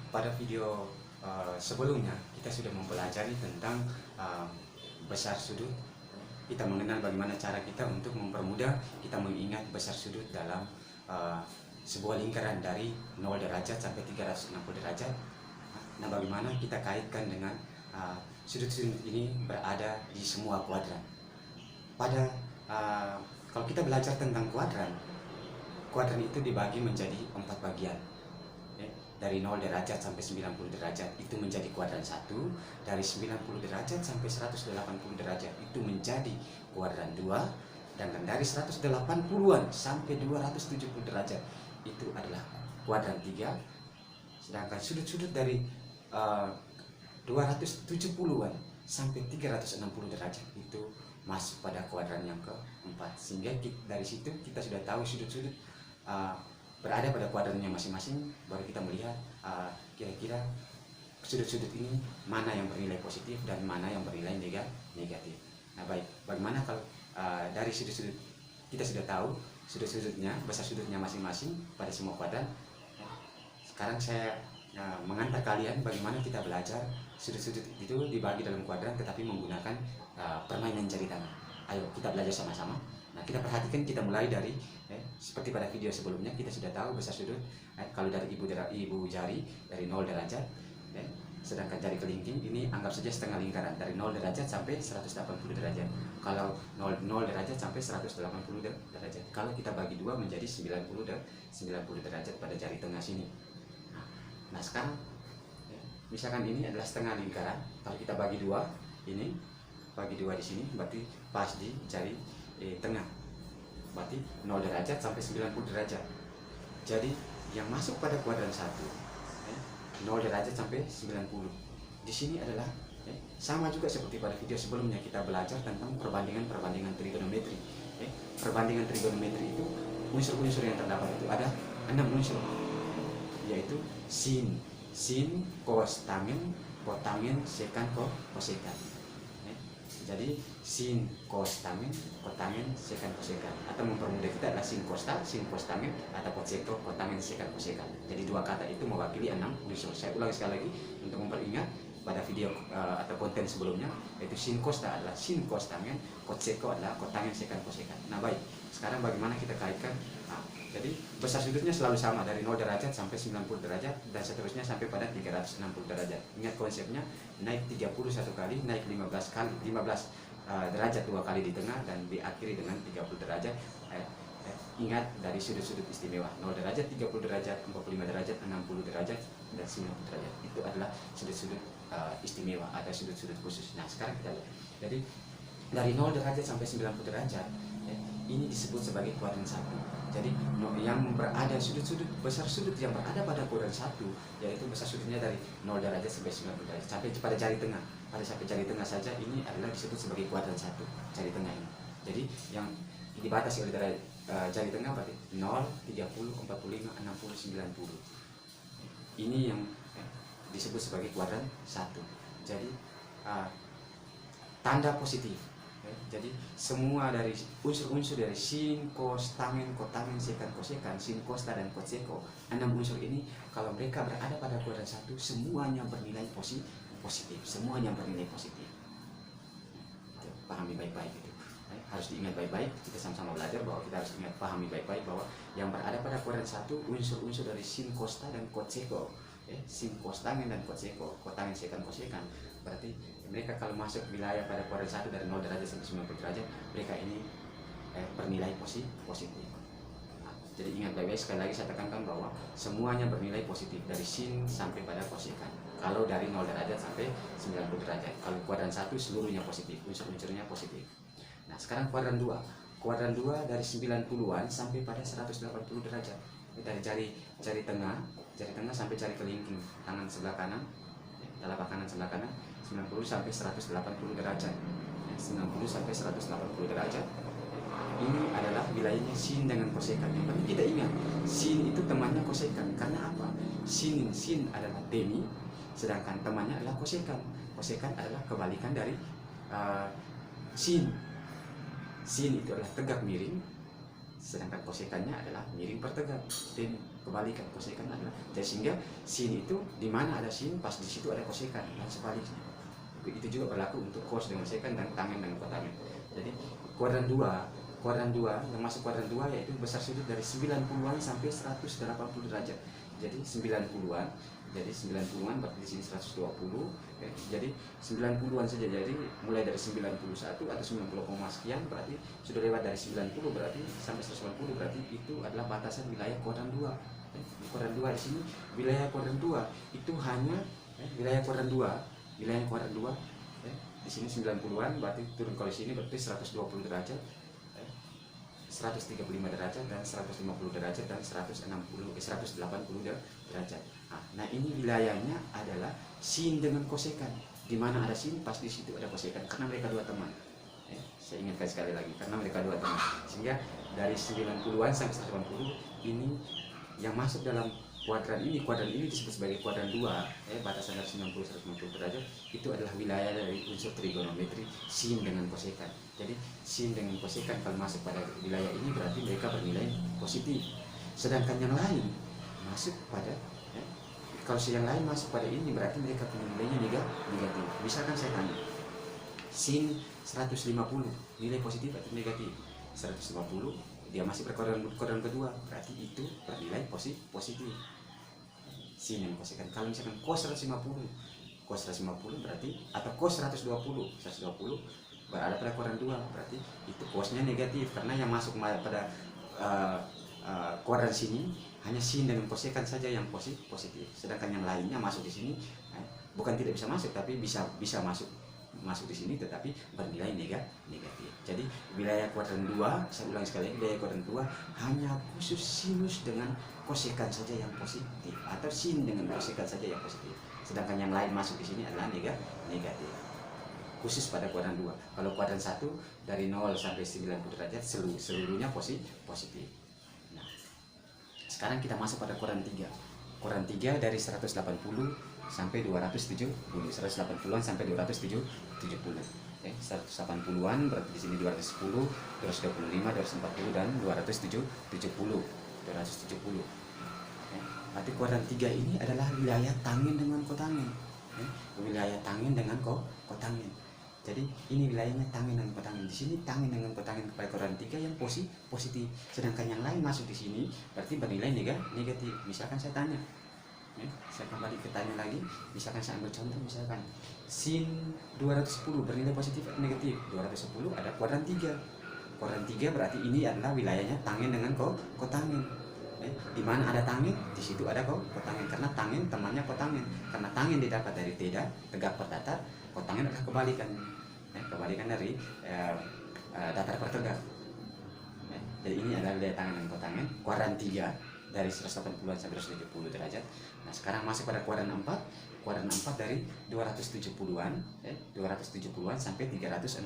Pada video sebelumnya kita sudah mempelajari tentang besar sudut. Kita mengenal bagaimana cara kita untuk mempermudah kita mengingat besar sudut dalam sebuah lingkaran dari 0 derajat sampai 360 derajat. Nah, bagaimana kita kaitkan dengan sudut-sudut ini berada di semua kuadran. Kalau kita belajar tentang kuadran itu dibagi menjadi 4 bagian. Dari 0 derajat sampai 90 derajat itu menjadi kuadran 1, dari 90 derajat sampai 180 derajat itu menjadi kuadran 2, dan dari 180-an sampai 270 derajat itu adalah kuadran 3. Sedangkan sudut-sudut dari 270-an sampai 360 derajat itu masuk pada kuadran yang keempat. Sehingga dari situ kita sudah tahu sudut-sudut berada pada kuadrannya masing-masing. Baru kita melihat kira-kira sudut-sudut ini mana yang bernilai positif dan mana yang bernilai negatif. Nah, baik, bagaimana kalau dari sudut-sudut kita sudah tahu sudut-sudutnya, besar sudutnya masing-masing pada semua kuadran. Sekarang saya mengantar kalian bagaimana kita belajar sudut-sudut itu dibagi dalam kuadran tetapi menggunakan permainan jari tangan. Ayo kita belajar sama-sama. Nah, kita perhatikan, kita mulai dari seperti pada video sebelumnya kita sudah tahu besar sudut kalau dari ibu jari dari 0 derajat, sedangkan jari kelingking ini anggap saja setengah lingkaran dari 0 derajat sampai 180 derajat. Kalau 0 derajat sampai 180 derajat. Kalau kita bagi dua menjadi 90 derajat pada jari tengah sini. Nah, sekarang misalkan ini adalah setengah lingkaran. Kalau kita bagi dua, ini bagi dua di sini berarti pas di jari tengah, berarti 0 derajat sampai 90 derajat. Jadi yang masuk pada kuadran 1 0 derajat sampai 90 di sini adalah sama juga seperti pada video sebelumnya kita belajar tentang perbandingan trigonometri. Perbandingan trigonometri itu unsur-unsur yang terdapat itu ada 6 unsur, yaitu sin, cos, tangen, kotangen, sekan, kosekan. Jadi sin, cos, tangen, kotangen, sekan, kosekan. Atau mempermudah kita adalah sin cos tangen, atau koseko, kotangen, sekan, kosekan. Jadi dua kata itu mewakili 6 unsur. Saya ulangi sekali lagi untuk memperingat pada video atau konten sebelumnya, yaitu sin cos adalah sin cos tangen, koseko adalah kotangen, sekan, kosekan. Nah, baik, sekarang bagaimana kita kaitkan? Jadi besar sudutnya selalu sama dari 0 derajat sampai 90 derajat dan seterusnya sampai pada 360 derajat. Ingat konsepnya, naik 31 kali, naik 15 derajat 2 kali di tengah dan diakhiri dengan 30 derajat. Ingat dari sudut-sudut istimewa 0 derajat, 30 derajat, 45 derajat, 60 derajat, dan 90 derajat. Itu adalah sudut-sudut istimewa atau sudut-sudut khusus. Nah, sekarang kita lihat. Jadi dari 0 derajat sampai 90 derajat ini disebut sebagai kuadran 1. Jadi yang berada besar sudut yang berada pada kuadran 1 yaitu besar sudutnya dari 0 derajat sampai 90 derajat sampai pada jari tengah. Sampai jari tengah saja ini adalah disebut sebagai kuadran 1, jari tengah ini. Jadi yang dibatasi oleh jari tengah berarti 0, 30, 45, 60, 90. Ini yang disebut sebagai kuadran 1. Jadi tanda positif. Jadi semua dari unsur-unsur dari sin, cos, tangen, kotangen, sekan, kosekan, sin, kosta, dan koseko, 6 unsur ini kalau mereka berada pada kuadran 1 semuanya bernilai positif, semuanya bernilai positif. Pahami baik-baik itu. Harus diingat baik-baik, kita sama-sama belajar bahwa kita harus ingat, pahami baik-baik bahwa yang berada pada kuadran 1 unsur-unsur dari sin, kosta, dan koseko, sin, kostangen, dan koseko, kotangen, sekan, kosekan, berarti mereka kalau masuk wilayah pada kuadran 1 dari 0 derajat sampai 90 derajat, mereka ini bernilai positif. Nah, jadi ingat baik-baik, sekali lagi saya tekankan bahwa semuanya bernilai positif dari sin sampai pada kosekan. Kalau dari 0 derajat sampai 90 derajat, kalau kuadran 1 seluruhnya positif, unsur-unsurnya positif. Nah, sekarang kuadran 2. Kuadran 2 dari 90-an sampai pada 180 derajat. Dari jari tengah sampai jari kelingking tangan sebelah kanan, telapak kanan sebelah kanan, 90 sampai 180 derajat. 90 sampai 180 derajat. Ini adalah wilayahnya sin dengan kosekan. Yang penting kita ingat, sin itu temannya kosekan. Karena apa? Sin adalah demi, sedangkan temannya adalah kosekan. Kosekan adalah kebalikan dari sin. Sin itu adalah tegak miring, sedangkan kosekannya adalah miring pertegak. Demi kebalikan, kosekan adalah jadi sehingga sin itu di mana ada sin pas di situ ada kosekan dan sebaliknya. Itu juga berlaku untuk cos dengan sekan dan tangen dengan kotangen. Jadi kuadran 2 yang masuk kuadran 2 yaitu besar sudut dari 90-an sampai 180 derajat. Jadi 90-an, jadi 90-an berarti di sini 120 ya. Jadi 90-an saja, jadi mulai dari 91 atau 90, sekian berarti sudah lewat dari 90 berarti sampai 180 berarti itu adalah batasan wilayah kuadran 2. Kuadran 2 di sini wilayah kuadran 2 itu hanya wilayah kuadran 2 di sini 90-an berarti turun kalau sini berarti 120 derajat, 135 derajat dan 150 derajat dan 180 derajat. Nah, ini wilayahnya adalah sin dengan kosekan. Di mana ada sin pas di situ ada kosekan karena mereka dua teman. Saya ingatkan sekali lagi karena mereka dua teman. Sehingga dari 90-an sampai 180 ini yang masuk dalam kuadran ini disebut sebagai kuadran 2, batasan dari 90-150 derajat itu adalah wilayah dari unsur trigonometri sin dengan kosekan. Jadi sin dengan kosekan kalau masuk pada wilayah ini berarti mereka bernilai positif. Sedangkan yang lain masuk pada kalau yang lain masuk pada ini berarti mereka punya nilainya negatif. Misalkan saya tanya sin 150 nilai positif atau negatif? 150 dia masih berkuadran kedua berarti itu bernilai positif. Sin yang kosekan. Kalau misalkan cos 150 berarti atau cos 120 berada pada kuadran 2 berarti itu cosnya negatif karena yang masuk pada kuadran sini hanya sin dengan kosekan saja yang positif. Sedangkan yang lainnya masuk di sini bukan tidak bisa masuk tapi bisa masuk di sini tetapi bernilai negatif. Jadi wilayah kuadran 2, saya ulang sekali lagi, wilayah kuadran 2 hanya khusus sinus dengan kosekan saja yang positif atau sin dengan kosekan saja yang positif. Sedangkan yang lain masuk di sini adalah negatif. Khusus pada kuadran 2. Kalau kuadran 1 dari 0 sampai 90 derajat seluruhnya positif. Nah, sekarang kita masuk pada kuadran 3. Kuadran 3 dari 180 sampai 270, 180-an sampai 270. 180-an berarti di sini 210, 225, 240 dan 270. Berarti kuadran 3 ini adalah wilayah tangen dengan kotangen. Wilayah tangen dengan kotangen. Jadi ini wilayahnya tangen dengan kotangen. Di sini tangen dengan kotangen kepada kuadran 3 yang positif. Sedangkan yang lain masuk di sini berarti bernilai negatif. Misalkan saya tanya, saya kembali ke tanya lagi, misalkan saya ambil contoh, misalkan sin 210 bernilai positif atau negatif? 210 ada kuadran 3. Kuadran 3 berarti ini adalah wilayahnya tangen dengan kotangen. Di mana ada tangen, di situ ada kotangen karena tangen temannya kotangen. Karena tangen didapat dari tegak per datar, kotangen adalah kebalikan. Kebalikan dari datar per tegak. Jadi ini adalah wilayah tangen dan kotangen. Kuadran 3 dari 180-an sampai 170 derajat. Nah, sekarang masuk pada kuadran 4. Kuadran 4 dari 270-an, 270-an sampai 360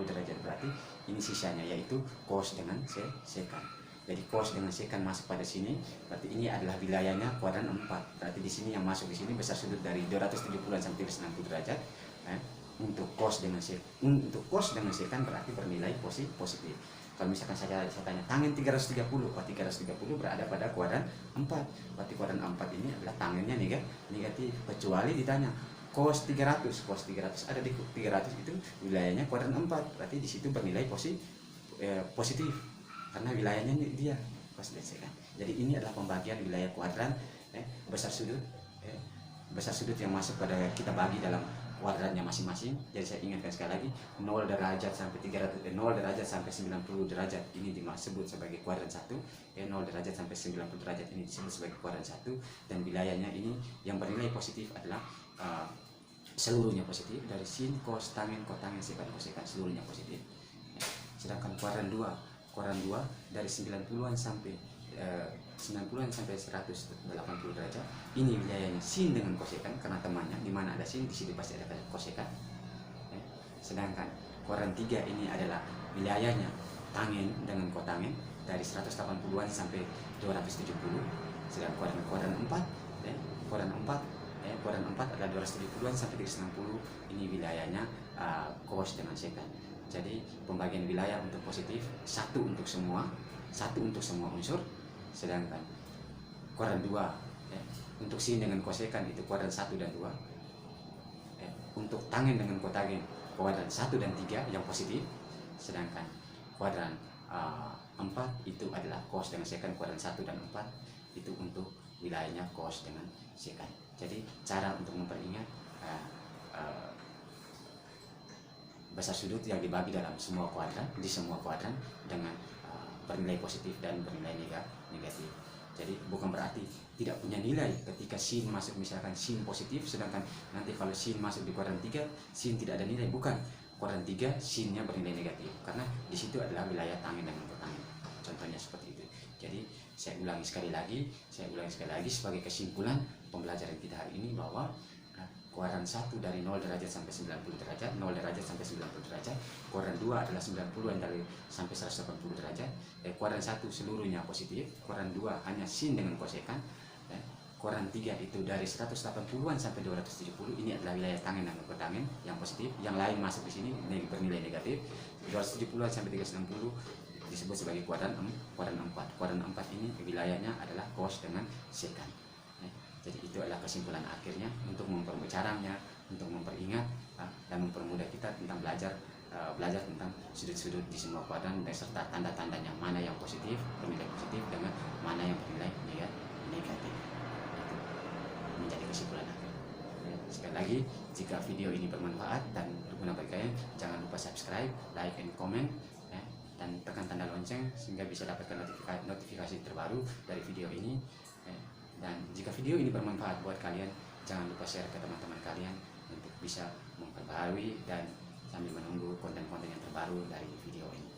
derajat. Berarti ini sisanya yaitu cos dengan sekan. Jadi cos dengan sekan masuk pada sini, berarti ini adalah wilayahnya kuadran 4. Berarti di sini yang masuk di sini besar sudut dari 270-an sampai 360 derajat. Untuk cos dengan sekan berarti bernilai positif. Kalau misalkan saya tanya tangen 330, 330 berada pada kuadran 4. Berarti kuadran 4 ini adalah tangennya negatif. Kecuali ditanya cos 300 ada di 300 itu wilayahnya kuadran 4. Berarti di situ bernilai positif karena wilayahnya dia cos dan sekan. Jadi ini adalah pembagian wilayah kuadran besar sudut yang masuk pada kita bagi dalam kuadrannya masing-masing. Jadi saya ingatkan sekali lagi 0 derajat sampai 300 0 derajat sampai 90 derajat ini disebut sebagai kuadran 1. 0 derajat sampai 90 derajat ini disebut sebagai kuadran 1 dan wilayahnya ini yang bernilai positif adalah seluruhnya positif dari sin, cos, tangen, kotangen, sekan, kosekan seluruhnya positif. Sedangkan kuadran 2 dari 90-an sampai 180 derajat ini wilayahnya sin dengan kosekan karena temannya di mana ada sin di situ pasti ada kosekan. Sedangkan kuadran 3 ini adalah wilayahnya tangen dengan kotangen dari 180-an sampai 270. Sedangkan kuadran 4 adalah 270-an sampai 360 ini wilayahnya cos dengan sekan. Jadi pembagian wilayah untuk positif satu untuk semua unsur, sedangkan kuadran 2. Untuk sin dengan kosekan itu kuadran 1 dan 2. Untuk tangen dengan kotagen kuadran 1 dan 3 yang positif, sedangkan kuadran 4 itu adalah cos dengan sekan kuadran 1 dan 4 itu untuk wilayahnya cos dengan sekan. Jadi cara untuk memperingat besar sudut yang dibagi dalam semua kuadran, di semua kuadran dengan bernilai positif dan bernilai negatif. Jadi bukan berarti tidak punya nilai ketika sin masuk, misalkan sin positif, sedangkan nanti kalau sin masuk di kuadran 3 sin tidak ada nilai. Bukan, kuadran 3 sinnya bernilai negatif karena di situ adalah wilayah tangen dengan kotangen. Contohnya seperti itu. Jadi saya ulangi sekali lagi sebagai kesimpulan pembelajaran kita hari ini bahwa kuadran 1 dari 0 derajat sampai 90 derajat, 0 derajat sampai 90 derajat. Kuadran 2 adalah 90-an dari sampai 180 derajat. Kuadran 1 seluruhnya positif, kuadran 2 hanya sin dengan kosekan. Kuadran 3 itu dari 180-an sampai 270, ini adalah wilayah tangen dan kotangen yang positif. Yang lain masuk di sini bernilai negatif. 270-an sampai 360 disebut sebagai kuadran 4. Kuadran 4 ini wilayahnya adalah cos dengan sekan. Jadi itu adalah kesimpulan akhirnya untuk caranya, untuk memperingat dan mempermudah kita tentang belajar tentang sudut-sudut di semua kuadran serta tanda-tandanya mana yang positif, bernilai positif dengan mana yang bernilai negatif. Itu menjadi kesimpulan akhir. Sekali lagi, jika video ini bermanfaat dan berguna bagi kalian, jangan lupa subscribe, like, and comment, dan tekan tanda lonceng sehingga bisa dapatkan notifikasi terbaru dari video ini. Dan jika video ini bermanfaat buat kalian, jangan lupa share ke teman-teman kalian untuk bisa memperbaharui dan sambil menunggu konten-konten yang terbaru dari video ini.